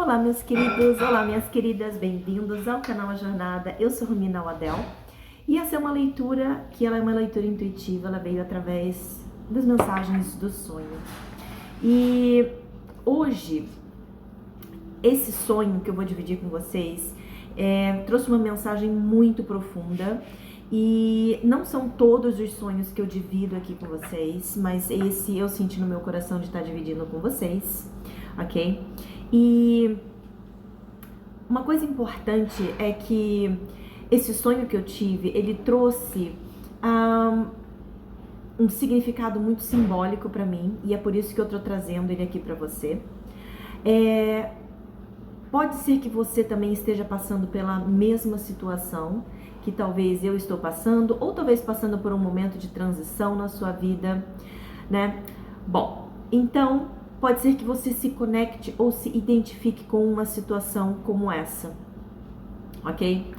Olá, meus queridos, olá, minhas queridas, bem-vindos ao canal A Jornada. Eu sou Romina Wadel e essa é uma leitura que ela é uma leitura intuitiva, ela veio através das mensagens do sonho. E hoje, esse sonho que eu vou dividir com vocês trouxe uma mensagem muito profunda. E não são todos os sonhos que eu divido aqui com vocês, mas esse eu senti no meu coração de estar dividindo com vocês, ok? E uma coisa importante é que esse sonho que eu tive, ele trouxe um significado muito simbólico para mim, e é por isso que eu tô trazendo ele aqui para você. Pode ser que você também esteja passando pela mesma situação que talvez eu estou passando, ou talvez passando por um momento de transição na sua vida, né? Bom, então pode ser que você se conecte ou se identifique com uma situação como essa, ok?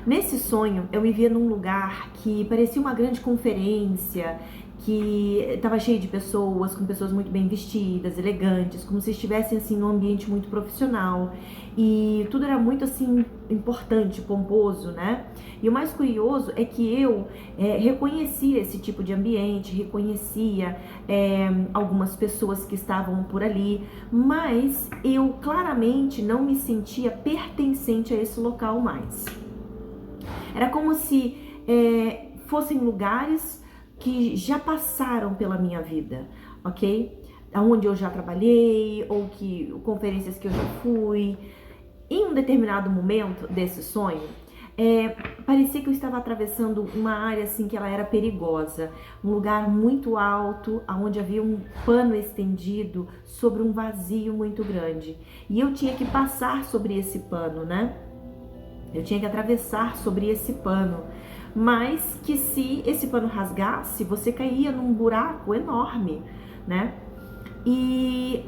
Nesse sonho, eu me via num lugar que parecia uma grande conferência, que estava cheio de pessoas, com pessoas muito bem vestidas, elegantes, como se estivessem assim num ambiente muito profissional, e tudo era muito assim importante, pomposo, né? E o mais curioso é que eu reconhecia esse tipo de ambiente, reconhecia algumas pessoas que estavam por ali, mas eu claramente não me sentia pertencente a esse local mais. Era como se fossem lugares que já passaram pela minha vida, ok? Onde eu já trabalhei, ou conferências que eu já fui. Em um determinado momento desse sonho, parecia que eu estava atravessando uma área assim que ela era perigosa, um lugar muito alto, onde havia um pano estendido sobre um vazio muito grande. E eu tinha que passar sobre esse pano, né? Eu tinha que atravessar sobre esse pano, mas que se esse pano rasgasse, você caía num buraco enorme, né? E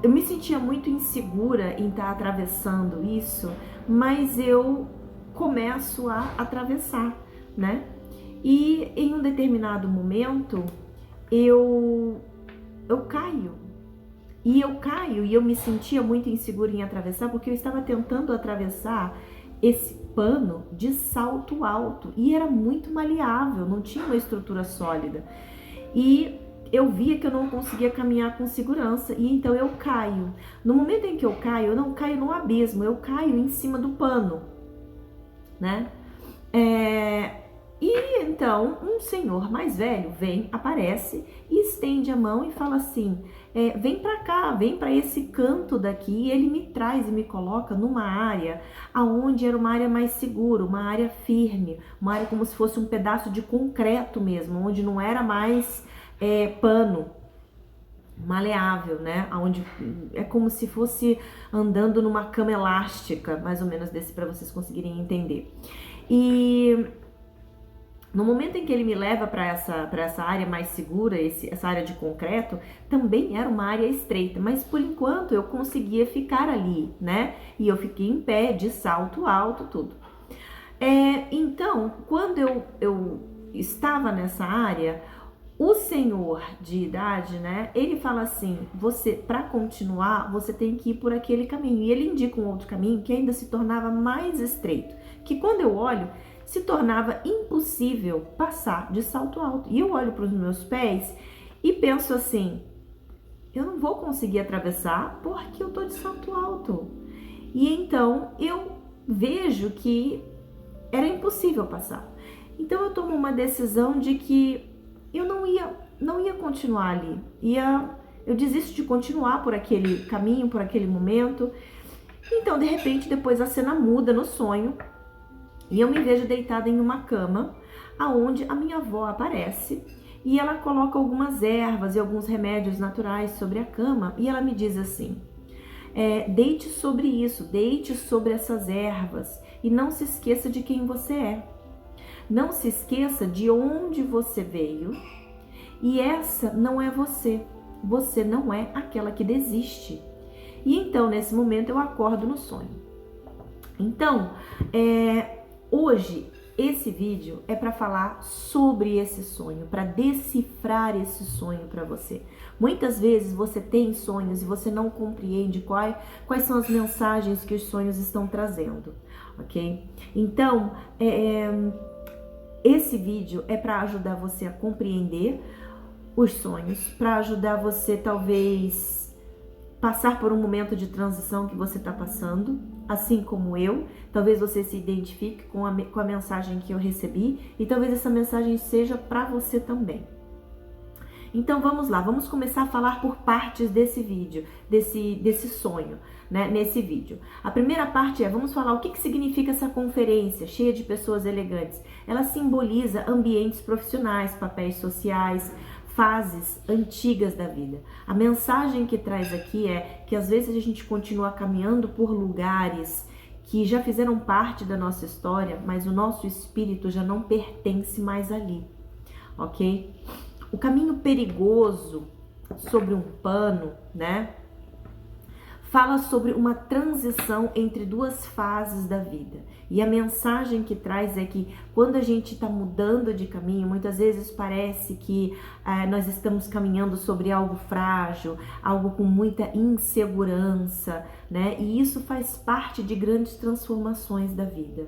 eu me sentia muito insegura em estar atravessando isso, mas eu começo a atravessar, né? E em um determinado momento eu caio. E eu caio e eu me sentia muito insegura em atravessar, porque eu estava tentando atravessar esse pano de salto alto e era muito maleável, não tinha uma estrutura sólida. E eu via que eu não conseguia caminhar com segurança, e então eu caio. No momento em que eu caio, eu não caio no abismo, eu caio em cima do pano, né? E então um senhor mais velho vem, aparece e estende a mão e fala assim: vem pra cá, vem pra esse canto daqui. E ele me traz e me coloca numa área aonde era uma área mais segura, uma área firme, uma área como se fosse um pedaço de concreto mesmo, onde não era mais pano maleável, né? Onde é como se fosse andando numa cama elástica, mais ou menos desse, para vocês conseguirem entender. E no momento em que ele me leva para essa área mais segura, essa área de concreto, também era uma área estreita, mas por enquanto eu conseguia ficar ali, né? E eu fiquei em pé, de salto alto, tudo. Então, quando eu estava nessa área, o senhor de idade, né? Ele fala assim: você, para continuar, você tem que ir por aquele caminho. E ele indica um outro caminho que ainda se tornava mais estreito, que quando eu olho, se tornava impossível passar de salto alto. E eu olho para os meus pés e penso assim: eu não vou conseguir atravessar porque eu tô de salto alto. E então eu vejo que era impossível passar. Então eu tomo uma decisão de que eu não ia continuar ali. Eu desisto de continuar por aquele caminho, por aquele momento. Então, de repente, depois a cena muda no sonho. E eu me vejo deitada em uma cama, aonde a minha avó aparece e ela coloca algumas ervas e alguns remédios naturais sobre a cama, e ela me diz assim: deite sobre isso, deite sobre essas ervas e não se esqueça de quem você é. Não se esqueça de onde você veio, e essa não é você. Você não é aquela que desiste. E então, nesse momento, eu acordo no sonho. Então, hoje, esse vídeo é para falar sobre esse sonho, para decifrar esse sonho para você. Muitas vezes você tem sonhos e você não compreende quais são as mensagens que os sonhos estão trazendo, ok? Então, esse vídeo é para ajudar você a compreender os sonhos, para ajudar você talvez passar por um momento de transição que você está passando, assim como eu. Talvez você se identifique com a mensagem que eu recebi e talvez essa mensagem seja para você também. Então vamos lá, vamos começar a falar por partes desse vídeo, desse sonho, né, nesse vídeo. A primeira parte vamos falar o que significa essa conferência cheia de pessoas elegantes. Ela simboliza ambientes profissionais, papéis sociais, fases antigas da vida. A mensagem que traz aqui é que às vezes a gente continua caminhando por lugares que já fizeram parte da nossa história, mas o nosso espírito já não pertence mais ali, ok? O caminho perigoso sobre um pano, né? Fala sobre uma transição entre duas fases da vida. E a mensagem que traz é que quando a gente está mudando de caminho, muitas vezes parece que nós estamos caminhando sobre algo frágil, algo com muita insegurança, né? E isso faz parte de grandes transformações da vida.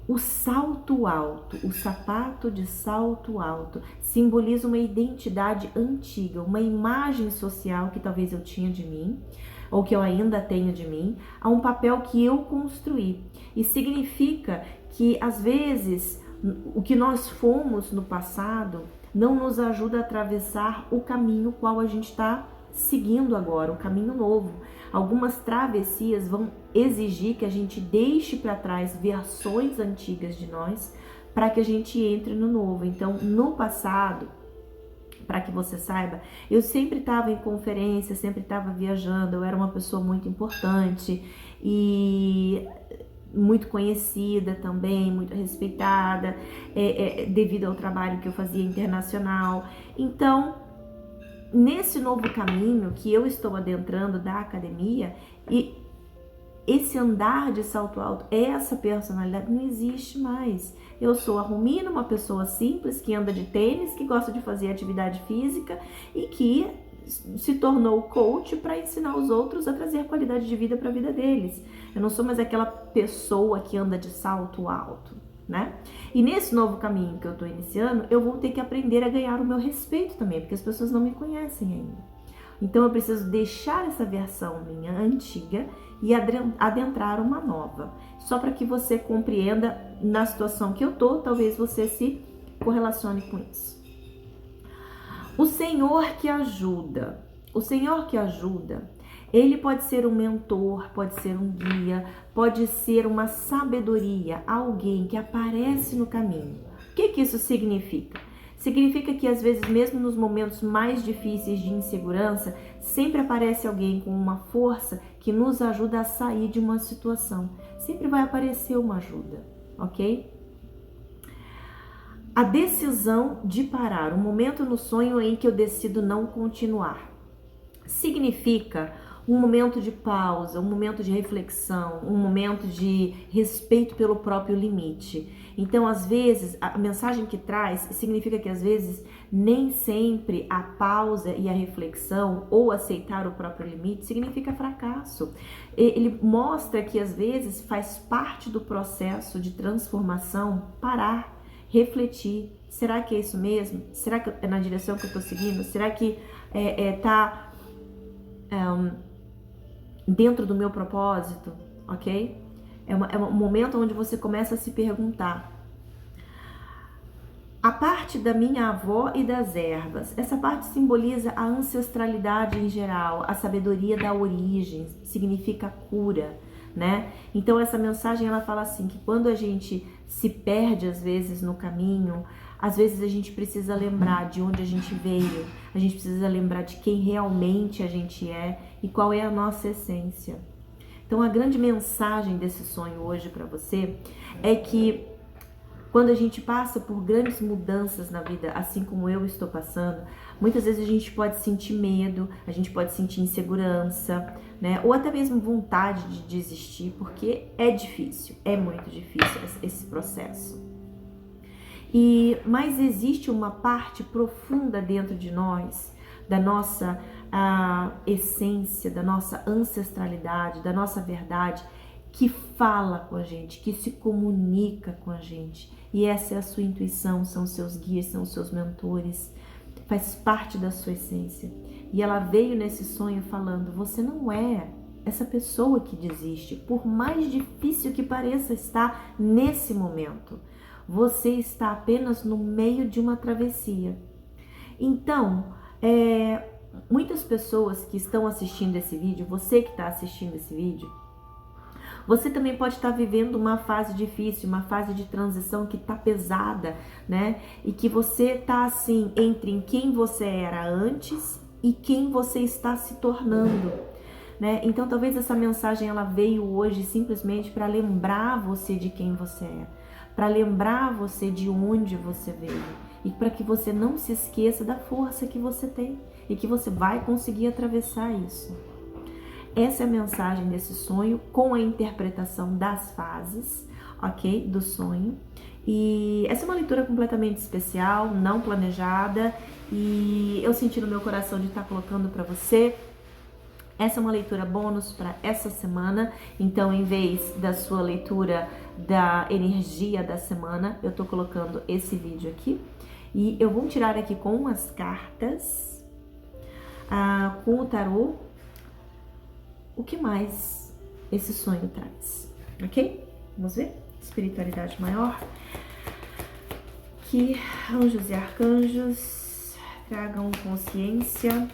O salto alto, o sapato de salto alto, simboliza uma identidade antiga, uma imagem social que talvez eu tinha de mim, ou que eu ainda tenho de mim, a um papel que eu construí. E significa que, às vezes, o que nós fomos no passado não nos ajuda a atravessar o caminho qual a gente está seguindo agora, o caminho novo. Algumas travessias vão exigir que a gente deixe para trás versões antigas de nós para que a gente entre no novo. Então, no passado, para que você saiba, eu sempre estava em conferência, sempre estava viajando, eu era uma pessoa muito importante e muito conhecida também, muito respeitada, devido ao trabalho que eu fazia internacional. Então, nesse novo caminho que eu estou adentrando da academia, e esse andar de salto alto, essa personalidade não existe mais. Eu sou a Romina, uma pessoa simples que anda de tênis, que gosta de fazer atividade física e que se tornou coach para ensinar os outros a trazer qualidade de vida para a vida deles. Eu não sou mais aquela pessoa que anda de salto alto, né? E nesse novo caminho que eu estou iniciando, eu vou ter que aprender a ganhar o meu respeito também, porque as pessoas não me conhecem ainda. Então eu preciso deixar essa versão minha antiga e adentrar uma nova. Só para que você compreenda na situação que eu tô, talvez você se correlacione com isso. O Senhor que ajuda. O Senhor que ajuda, ele pode ser um mentor, pode ser um guia, pode ser uma sabedoria, alguém que aparece no caminho. O que isso significa? Significa que às vezes, mesmo nos momentos mais difíceis de insegurança, sempre aparece alguém com uma força que nos ajuda a sair de uma situação. Sempre vai aparecer uma ajuda, ok? A decisão de parar, um momento no sonho em que eu decido não continuar. Significa um momento de pausa, um momento de reflexão, um momento de respeito pelo próprio limite. Então, às vezes, a mensagem que traz significa que, às vezes, nem sempre a pausa e a reflexão ou aceitar o próprio limite significa fracasso. Ele mostra que, às vezes, faz parte do processo de transformação parar, refletir. Será que é isso mesmo? Será que é na direção que eu estou seguindo? Será que está dentro do meu propósito? Ok? É um momento onde você começa a se perguntar. A parte da minha avó e das ervas, essa parte simboliza a ancestralidade em geral, a sabedoria da origem, significa cura, né? Então essa mensagem ela fala assim, que quando a gente se perde às vezes no caminho, às vezes a gente precisa lembrar de onde a gente veio, a gente precisa lembrar de quem realmente a gente é e qual é a nossa essência. Então a grande mensagem desse sonho hoje para você é que Quando a gente passa por grandes mudanças na vida, assim como eu estou passando, muitas vezes a gente pode sentir medo, a gente pode sentir insegurança, né? Ou até mesmo vontade de desistir, porque é difícil, é muito difícil esse processo. Mas existe uma parte profunda dentro de nós, da nossa essência, da nossa ancestralidade, da nossa verdade, que fala com a gente, que se comunica com a gente. E essa é a sua intuição, são seus guias, são seus mentores, faz parte da sua essência. E ela veio nesse sonho falando: você não é essa pessoa que desiste, por mais difícil que pareça estar nesse momento. Você está apenas no meio de uma travessia. Então, muitas pessoas que estão assistindo esse vídeo, você que está assistindo esse vídeo, você também pode estar vivendo uma fase difícil, uma fase de transição que está pesada, né? E que você está assim, entre quem você era antes e quem você está se tornando, né? Então talvez essa mensagem ela veio hoje simplesmente para lembrar você de quem você é, para lembrar você de onde você veio e para que você não se esqueça da força que você tem e que você vai conseguir atravessar isso. Essa é a mensagem desse sonho, com a interpretação das fases, ok? Do sonho. E essa é uma leitura completamente especial, não planejada, e eu senti no meu coração de estar colocando para você. Essa é uma leitura bônus para essa semana, então em vez da sua leitura da energia da semana, eu tô colocando esse vídeo aqui. E eu vou tirar aqui com as cartas, com o tarô, o que mais esse sonho traz, ok? Vamos ver? Espiritualidade maior. Que anjos e arcanjos tragam consciência,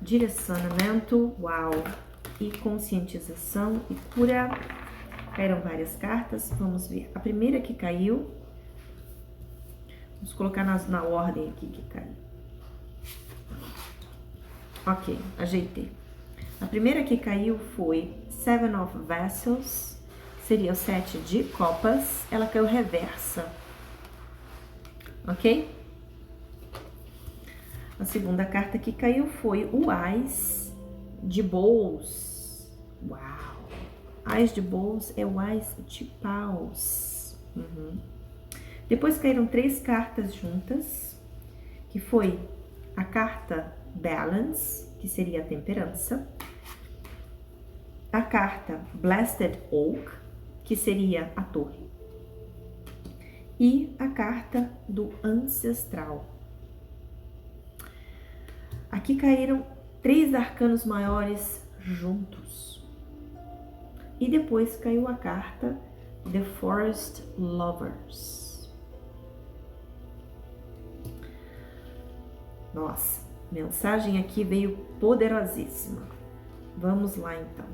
direcionamento, uau, e conscientização e cura. Caíram várias cartas, vamos ver. A primeira que caiu, vamos colocar na ordem aqui que caiu. Ok, ajeitei. A primeira que caiu foi Seven of Vessels, seria o 7 de copas, ela caiu reversa, ok? A segunda carta que caiu foi o Ás de Bowls, uau! Ás de Bowls é o Ás de Paus. Depois caíram 3 cartas juntas, que foi a carta Balance, que seria a temperança, a carta Blasted Oak, que seria a torre, e a carta do ancestral. Aqui caíram 3 arcanos maiores juntos. E depois caiu a carta The Forest Lovers. Nossa, mensagem aqui veio poderosíssima. Vamos lá então.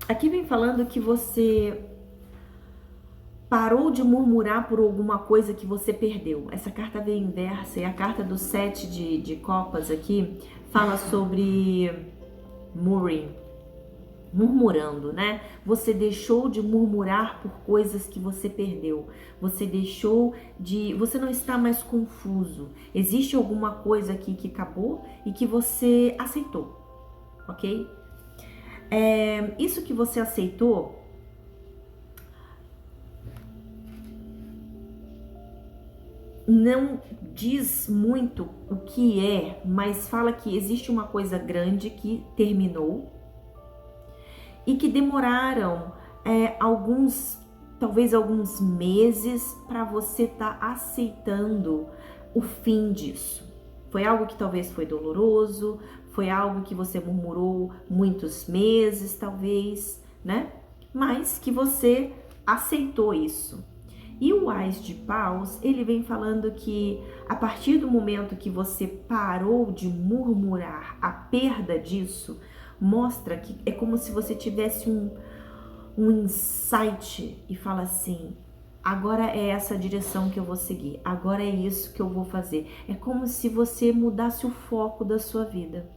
Aqui vem falando que você parou de murmurar por alguma coisa que você perdeu. Essa carta veio inversa e a carta do 7 de copas aqui fala sobre murmurando, né? Você deixou de murmurar por coisas que você perdeu. Você você não está mais confuso. Existe alguma coisa aqui que acabou e que você aceitou, ok? Isso que você aceitou não diz muito o que é, mas fala que existe uma coisa grande que terminou e que demoraram talvez alguns meses para você estar aceitando o fim disso. Foi algo que talvez foi doloroso, foi algo que você murmurou muitos meses, talvez, né? Mas que você aceitou isso. E o Ás de Paus, ele vem falando que a partir do momento que você parou de murmurar a perda disso, mostra que é como se você tivesse um insight e fala assim: agora é essa direção que eu vou seguir, agora é isso que eu vou fazer. É como se você mudasse o foco da sua vida.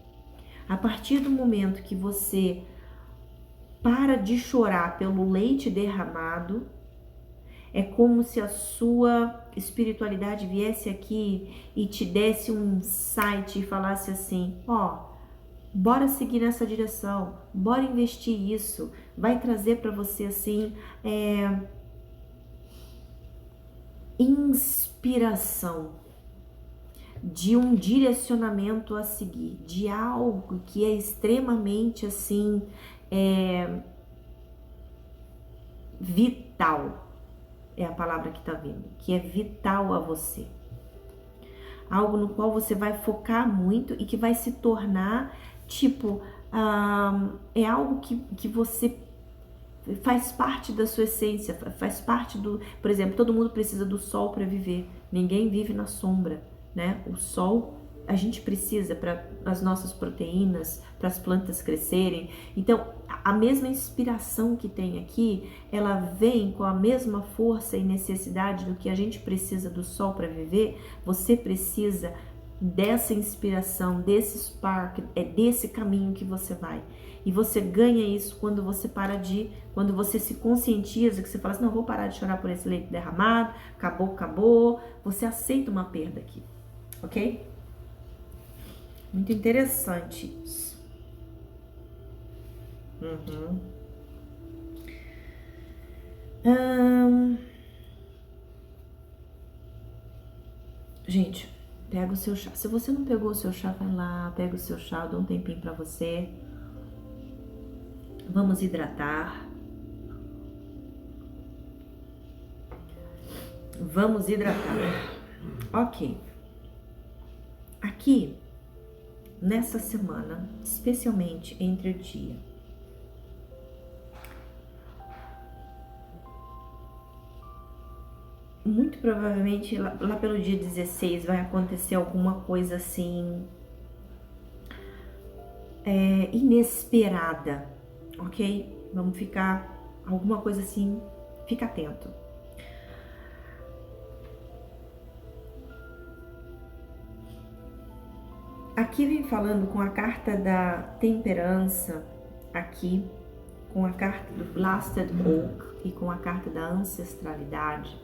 A partir do momento que você para de chorar pelo leite derramado, é como se a sua espiritualidade viesse aqui e te desse um insight e falasse assim, ó, bora seguir nessa direção, bora investir isso, vai trazer para você assim, inspiração de um direcionamento a seguir, de algo que é extremamente assim, vital, é a palavra que tá vindo, que é vital a você. Algo no qual você vai focar muito e que vai se tornar, tipo, é algo que você faz parte da sua essência, faz parte do... Por exemplo, todo mundo precisa do sol para viver, ninguém vive na sombra, né? O sol a gente precisa para as nossas proteínas, para as plantas crescerem. Então, a mesma inspiração que tem aqui, ela vem com a mesma força e necessidade do que a gente precisa do sol para viver. Você precisa dessa inspiração, desse spark, é desse caminho que você vai. E você ganha isso quando você quando você se conscientiza, que você fala assim, não, vou parar de chorar por esse leite derramado, acabou. Você aceita uma perda aqui, ok? Muito interessante isso. Gente, pega o seu chá. Se você não pegou o seu chá, vai lá, pega o seu chá, dá um tempinho pra você. Vamos hidratar. Vamos hidratar. Ok. Aqui, nessa semana, especialmente entre o dia muito provavelmente lá pelo dia 16 vai acontecer alguma coisa assim inesperada, ok? Vamos ficar, alguma coisa assim, fica atento. Aqui vem falando com a carta da temperança, aqui, com a carta do Blasted Oak e com a carta da ancestralidade.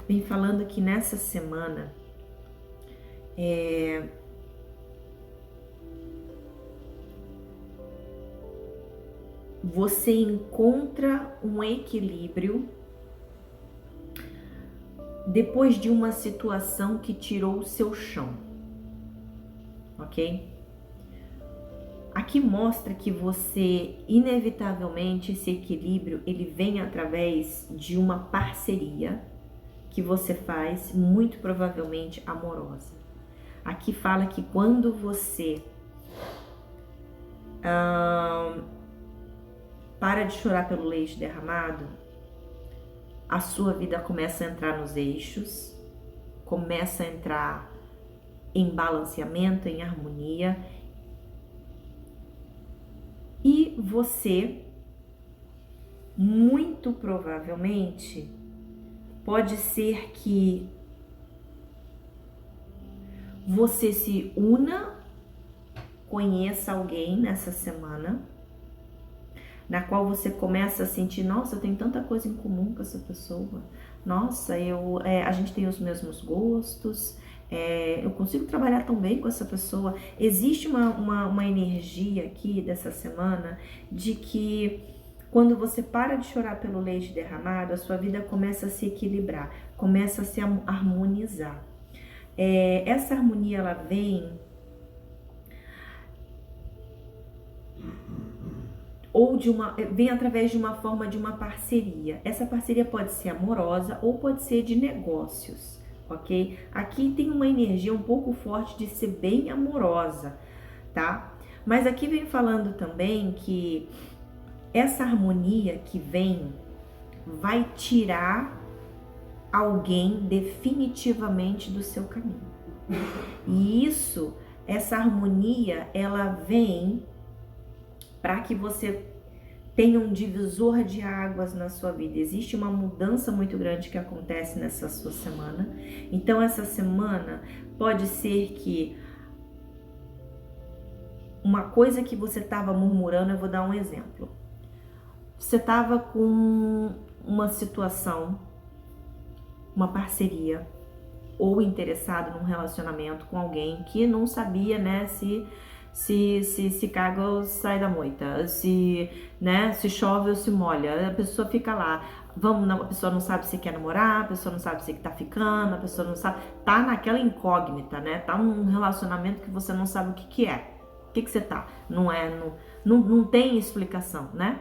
Vem falando que nessa semana você encontra um equilíbrio depois de uma situação que tirou o seu chão, ok? Aqui mostra que você, inevitavelmente, esse equilíbrio, ele vem através de uma parceria que você faz, muito provavelmente amorosa. Aqui fala que quando você para de chorar pelo leite derramado, a sua vida começa a entrar nos eixos, começa a entrar em balanceamento, em harmonia, e você, muito provavelmente, pode ser que você se una, conheça alguém nessa semana, na qual você começa a sentir, nossa, eu tenho tanta coisa em comum com essa pessoa, nossa, a gente tem os mesmos gostos, eu consigo trabalhar tão bem com essa pessoa. Existe uma energia aqui dessa semana de que quando você para de chorar pelo leite derramado, a sua vida começa a se equilibrar, começa a se harmonizar. Essa harmonia, ela vem vem através de uma forma de uma parceria. Essa parceria pode ser amorosa ou pode ser de negócios, ok? Aqui tem uma energia um pouco forte de ser bem amorosa, tá? Mas aqui vem falando também que essa harmonia que vem vai tirar alguém definitivamente do seu caminho. E essa harmonia, ela vem para que você tenha um divisor de águas na sua vida. Existe uma mudança muito grande que acontece nessa sua semana. Então, essa semana pode ser que uma coisa que você estava murmurando, eu vou dar um exemplo. Você estava com uma situação, uma parceria, ou interessado num relacionamento com alguém que não sabia, né, se caga ou sai da moita, se, né, se chove ou se molha. A pessoa fica lá, a pessoa não sabe se quer namorar, a pessoa não sabe se tá ficando, a pessoa não sabe, tá naquela incógnita, né? Tá num relacionamento que você não sabe o que é. O que você tá? Não tem explicação, né?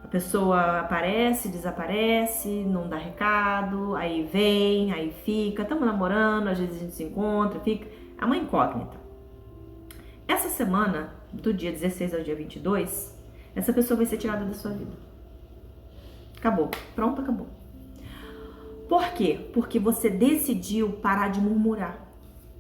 A pessoa aparece, desaparece, não dá recado, aí vem, aí fica, estamos namorando, às vezes a gente se encontra, fica. É uma incógnita. Essa semana, do dia 16 ao dia 22, essa pessoa vai ser tirada da sua vida. Acabou. Pronto, acabou. Por quê? Porque você decidiu parar de murmurar.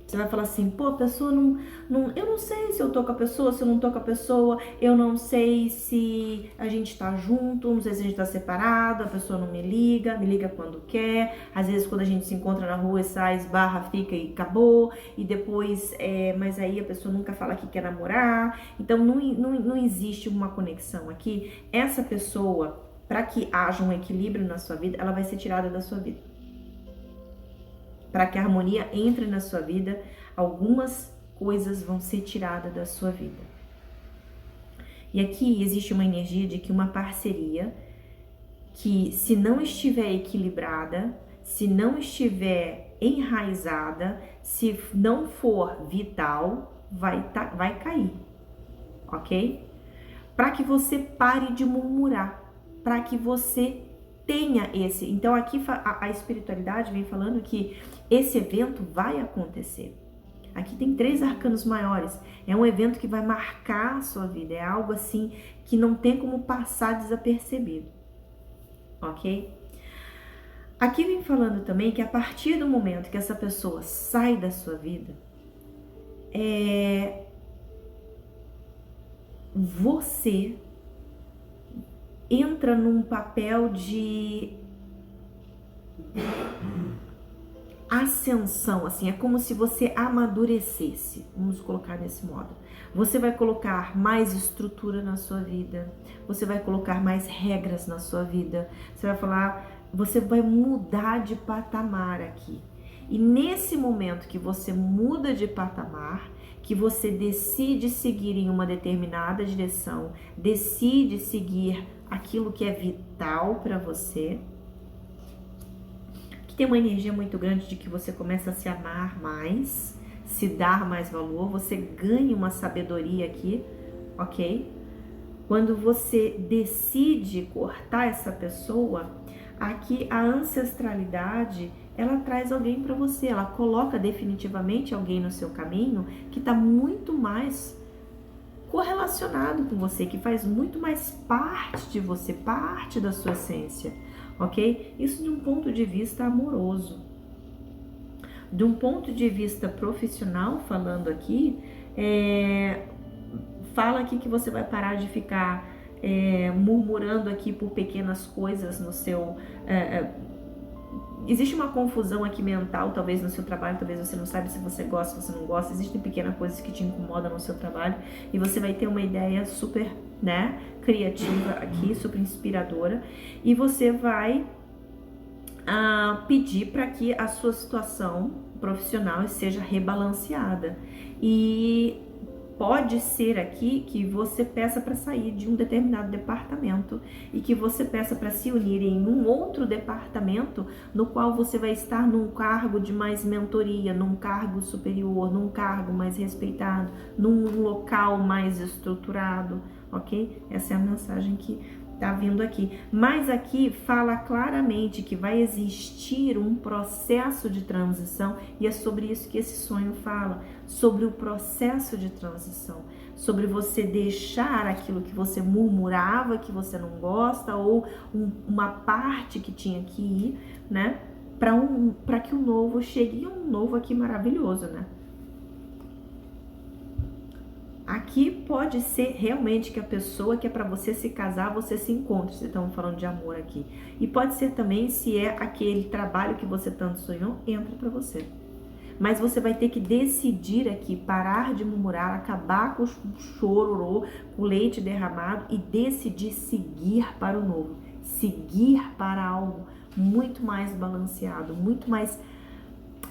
Você vai falar assim, pô, a pessoa eu não sei se eu tô com a pessoa, se eu não tô com a pessoa, eu não sei se a gente tá junto, não sei se a gente tá separado, a pessoa não me liga quando quer, às vezes quando a gente se encontra na rua, sai, esbarra, fica e acabou, e depois, mas aí a pessoa nunca fala que quer namorar, então não existe uma conexão aqui. Essa pessoa, para que haja um equilíbrio na sua vida, ela vai ser tirada da sua vida. Para que a harmonia entre na sua vida, algumas coisas vão ser tiradas da sua vida. E aqui existe uma energia de que uma parceria que, se não estiver equilibrada, se não estiver enraizada, se não for vital, vai cair, ok? Para que você pare de murmurar, para que você tenha esse. Então aqui a espiritualidade vem falando que esse evento vai acontecer. Aqui tem 3 arcanos maiores. É um evento que vai marcar a sua vida. É algo assim que não tem como passar desapercebido. Ok? Aqui vem falando também que a partir do momento que essa pessoa sai da sua vida, você entra num papel de ascensão, assim, é como se você amadurecesse, vamos colocar desse modo. Você vai colocar mais estrutura na sua vida, você vai colocar mais regras na sua vida, você vai mudar de patamar aqui. E nesse momento que você muda de patamar, que você decide seguir em uma determinada direção, decide seguir aquilo que é vital para você, que tem uma energia muito grande de que você começa a se amar mais, se dar mais valor, você ganha uma sabedoria aqui, ok? Quando você decide cortar essa pessoa, aqui a ancestralidade, ela traz alguém para você, ela coloca definitivamente alguém no seu caminho que está muito mais correlacionado com você, que faz muito mais parte de você, parte da sua essência, ok? Isso de um ponto de vista amoroso. De um ponto de vista profissional, falando aqui, fala aqui que você vai parar de ficar murmurando aqui por pequenas coisas no seu... Existe uma confusão aqui mental, talvez no seu trabalho, talvez você não sabe se você gosta, se você não gosta, existem pequenas coisas que te incomodam no seu trabalho e você vai ter uma ideia super, né, criativa aqui, super inspiradora e você vai pedir para que a sua situação profissional seja rebalanceada e pode ser aqui que você peça para sair de um determinado departamento e que você peça para se unir em um outro departamento no qual você vai estar num cargo de mais mentoria, num cargo superior, num cargo mais respeitado, num local mais estruturado, ok? Essa é a mensagem que tá vindo aqui. Mas aqui fala claramente que vai existir um processo de transição e é sobre isso que esse sonho fala, sobre o processo de transição, sobre você deixar aquilo que você murmurava, que você não gosta ou uma parte que tinha que ir, né, para que o novo chegue, e um novo aqui maravilhoso, né? Aqui pode ser realmente que a pessoa que é para você se casar, você se encontre, se estamos falando de amor aqui. E pode ser também se é aquele trabalho que você tanto sonhou, entra para você. Mas você vai ter que decidir aqui, parar de murmurar, acabar com o chororô, com o leite derramado e decidir seguir para o novo, seguir para algo muito mais balanceado, muito mais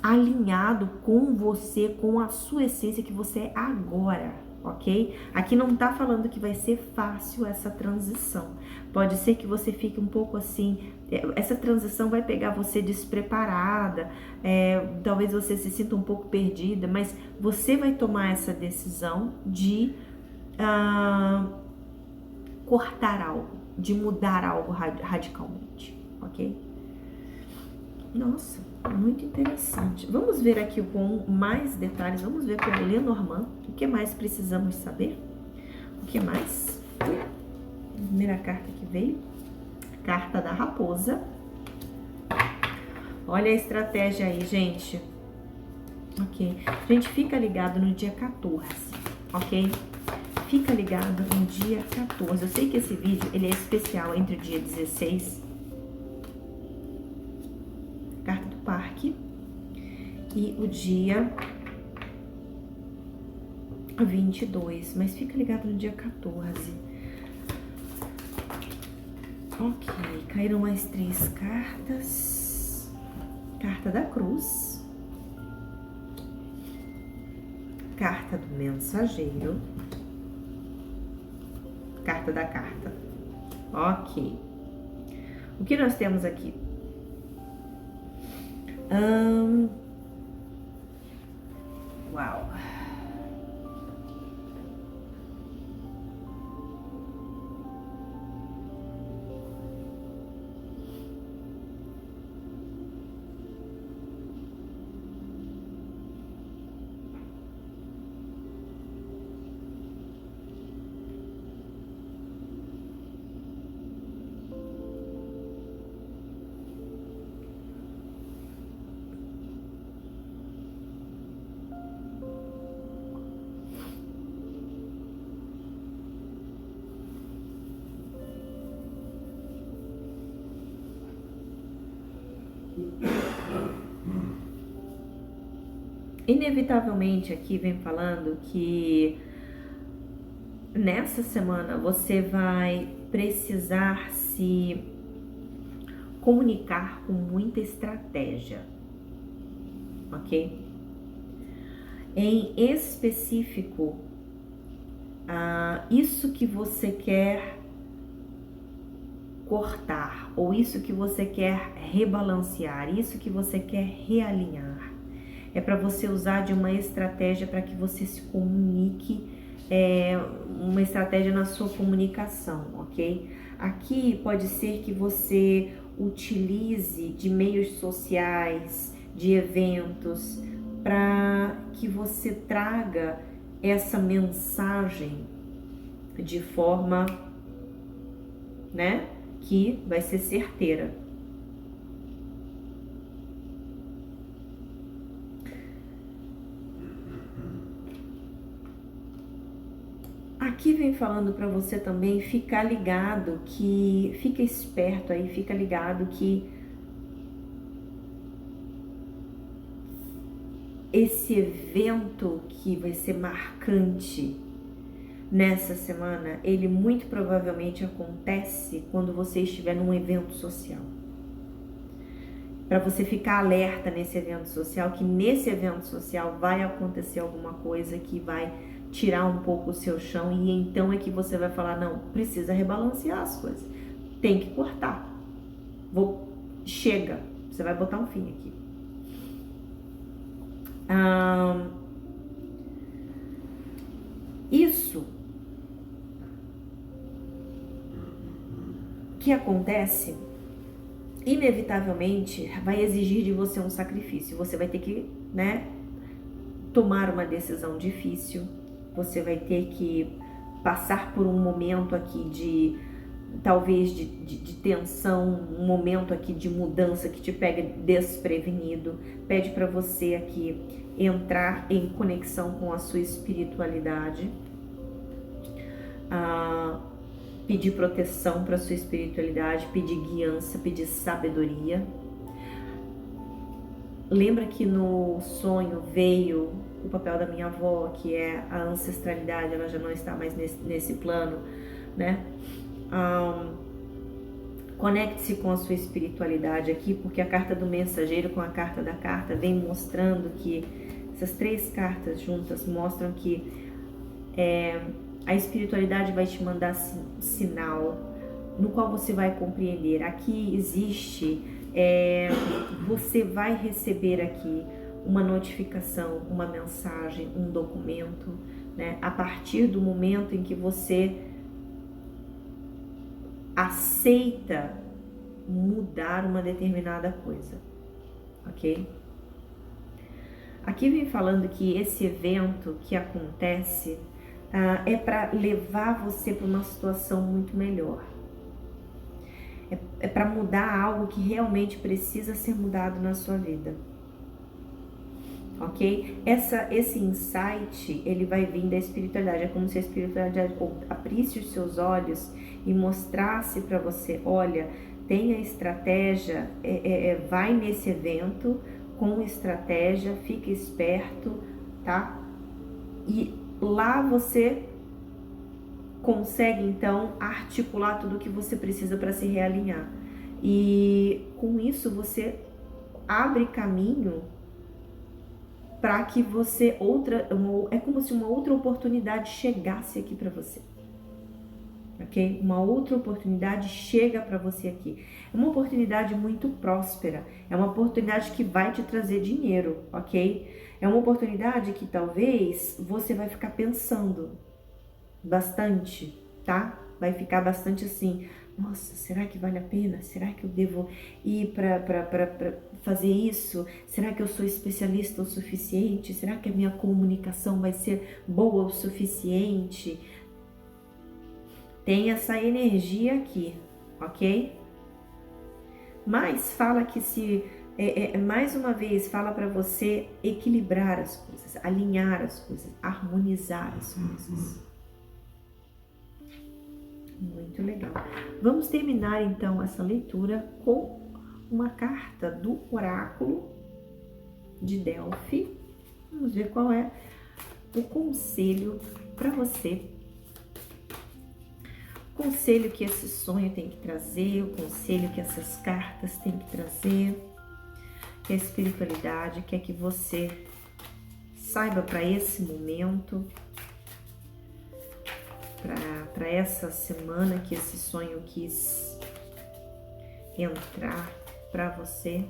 alinhado com você, com a sua essência que você é agora, ok? Aqui não tá falando que vai ser fácil essa transição. Pode ser que você fique um pouco assim, essa transição vai pegar você despreparada, talvez você se sinta um pouco perdida, mas você vai tomar essa decisão de cortar algo, de mudar algo radicalmente, ok? Nossa, muito interessante. Vamos ver aqui com mais detalhes, vamos ver com o Lenormand, o que mais precisamos saber? O que mais? A primeira carta que veio, a carta da raposa. Olha a estratégia aí, gente. Ok, gente, fica ligado no dia 14, ok? Fica ligado no dia 14. Eu sei que esse vídeo, ele é especial entre o dia 16... carta do parque, e o dia 22, mas fica ligado no dia 14. Ok, caíram mais 3 cartas. Carta da cruz, carta do mensageiro, carta da carta. Ok, o que nós temos aqui? Uau. Inevitavelmente aqui vem falando que nessa semana você vai precisar se comunicar com muita estratégia, ok? Em específico, isso que você quer cortar, ou isso que você quer rebalancear, isso que você quer realinhar, é para você usar de uma estratégia para que você se comunique, uma estratégia na sua comunicação, ok? Aqui pode ser que você utilize de meios sociais, de eventos, para que você traga essa mensagem de forma, né, que vai ser certeira. Aqui vem falando para você também ficar ligado, que fica esperto aí, fica ligado que esse evento que vai ser marcante nessa semana, ele muito provavelmente acontece quando você estiver num evento social. Para você ficar alerta nesse evento social, que nesse evento social vai acontecer alguma coisa que vai tirar um pouco o seu chão, e então é que você vai falar, não, precisa rebalancear as coisas, tem que cortar, chega, você vai botar um fim aqui. Isso que acontece, inevitavelmente, vai exigir de você um sacrifício. Você vai ter que, né, tomar uma decisão difícil. Você vai ter que passar por um momento aqui de, talvez, de tensão, um momento aqui de mudança que te pega desprevenido. Pede para você aqui entrar em conexão com a sua espiritualidade. Pedir proteção para a sua espiritualidade, pedir guiança, pedir sabedoria. Lembra que no sonho veio o papel da minha avó, que é a ancestralidade, ela já não está mais nesse plano, né? Conecte-se com a sua espiritualidade aqui, porque a carta do mensageiro com a carta da carta vem mostrando que essas 3 cartas juntas mostram que a espiritualidade vai te mandar sinal no qual você vai compreender. Aqui existe, você vai receber aqui uma notificação, uma mensagem, um documento, né? A partir do momento em que você aceita mudar uma determinada coisa, ok? Aqui vem falando que esse evento que acontece é para levar você para uma situação muito melhor. É para mudar algo que realmente precisa ser mudado na sua vida, ok? Esse insight, ele vai vir da espiritualidade. É como se a espiritualidade abrisse os seus olhos e mostrasse para você, olha, tem a estratégia, vai nesse evento com estratégia, fica esperto, tá? E lá você consegue então articular tudo o que você precisa para se realinhar. E com isso você abre caminho para que você é como se uma outra oportunidade chegasse aqui para você. Ok? Uma outra oportunidade chega para você aqui. É uma oportunidade muito próspera. É uma oportunidade que vai te trazer dinheiro, ok? É uma oportunidade que talvez você vai ficar pensando bastante, tá? Vai ficar bastante assim, nossa, será que vale a pena? Será que eu devo ir para fazer isso? Será que eu sou especialista o suficiente? Será que a minha comunicação vai ser boa o suficiente? Tem essa energia aqui, ok? Mas fala que mais uma vez, fala para você equilibrar as coisas, alinhar as coisas, harmonizar as coisas. Muito legal. Vamos terminar então essa leitura com uma carta do oráculo de Delphi. Vamos ver qual é o conselho para você. O conselho que esse sonho tem que trazer, o conselho que essas cartas têm que trazer, que a espiritualidade quer que você saiba para esse momento, para essa semana que esse sonho quis entrar para você.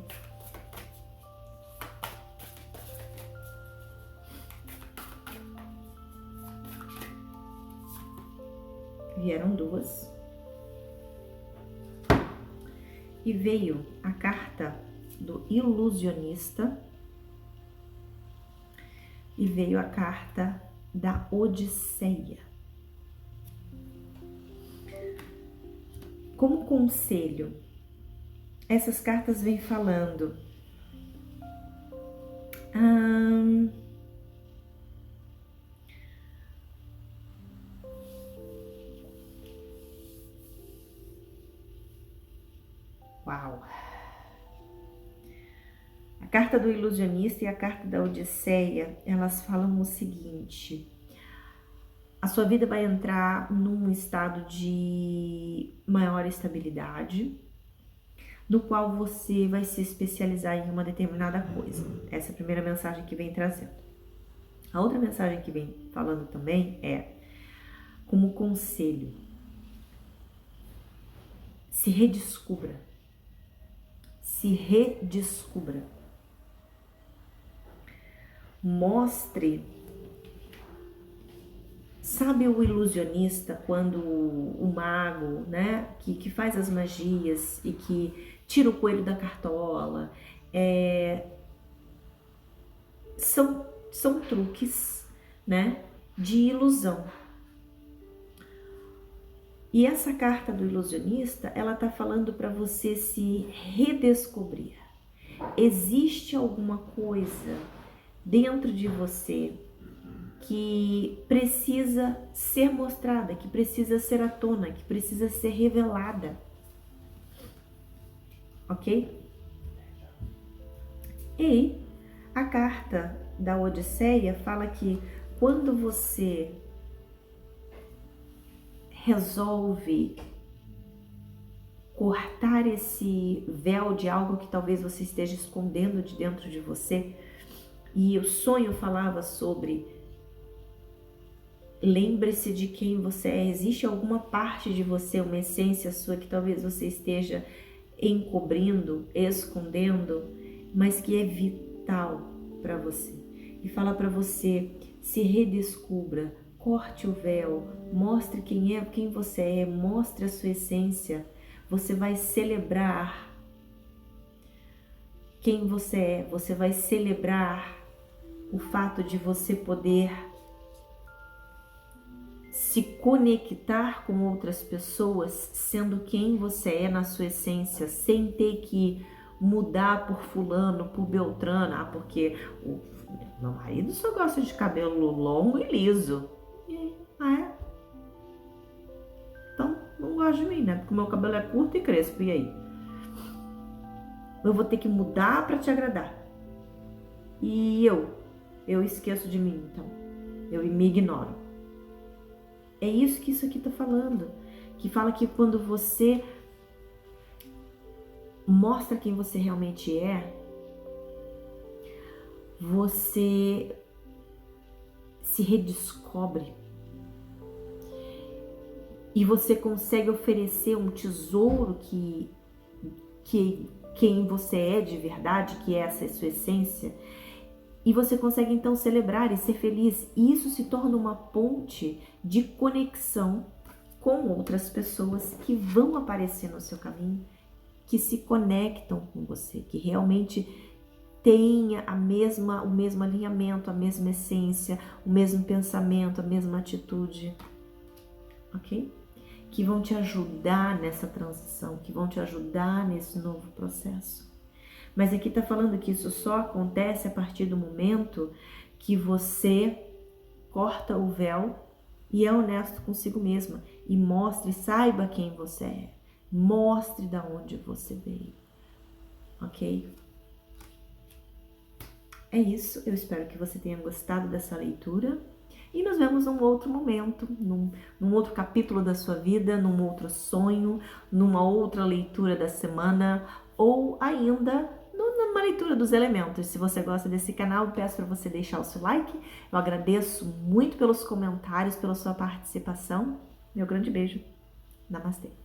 Vieram 2 e veio a carta do ilusionista e veio a carta da Odisseia. Como conselho, essas cartas vêm falando uau! A carta do ilusionista e a carta da Odisseia, elas falam o seguinte: a sua vida vai entrar num estado de maior estabilidade, no qual você vai se especializar em uma determinada coisa. Essa é a primeira mensagem que vem trazendo. A outra mensagem que vem falando também é, como conselho, se redescubra. Se redescubra. Mostre. Sabe o ilusionista, quando o mago, né, que faz as magias e que tira o coelho da cartola, são truques, né, de ilusão. E essa carta do ilusionista, ela tá falando para você se redescobrir. Existe alguma coisa dentro de você que precisa ser mostrada, que precisa ser à tona, que precisa ser revelada. Ok? E a carta da Odisseia fala que quando você resolve cortar esse véu de algo que talvez você esteja escondendo de dentro de você, e o sonho falava sobre lembre-se de quem você é. Existe alguma parte de você, uma essência sua que talvez você esteja encobrindo, escondendo, mas que é vital para você. E fala para você, se redescubra, corte o véu, mostre quem é, quem você é, mostre a sua essência. Você vai celebrar quem você é, você vai celebrar o fato de você poder se conectar com outras pessoas sendo quem você é na sua essência, sem ter que mudar por fulano, por beltrano, porque o meu marido só gosta de cabelo longo e liso. É? Então não gosta de mim, né? Porque o meu cabelo é curto e crespo, e aí? Eu vou ter que mudar para te agradar. E eu esqueço de mim, então. Eu me ignoro. É isso que isso aqui tá falando. Que fala que quando você mostra quem você realmente é, você se redescobre. E você consegue oferecer um tesouro que quem você é de verdade, que essa é a sua essência. E você consegue então celebrar e ser feliz. E isso se torna uma ponte de conexão com outras pessoas que vão aparecer no seu caminho, que se conectam com você, que realmente têm o mesmo alinhamento, a mesma essência, o mesmo pensamento, a mesma atitude. Ok? Que vão te ajudar nessa transição, que vão te ajudar nesse novo processo. Mas aqui está falando que isso só acontece a partir do momento que você corta o véu e é honesto consigo mesma e mostre, saiba quem você é, mostre da onde você veio, ok? É isso, eu espero que você tenha gostado dessa leitura e nos vemos num outro momento, num outro capítulo da sua vida, num outro sonho, numa outra leitura da semana ou ainda numa leitura dos elementos. Se você gosta desse canal, peço para você deixar o seu like. Eu agradeço muito pelos comentários, pela sua participação. Meu grande beijo. Namastê.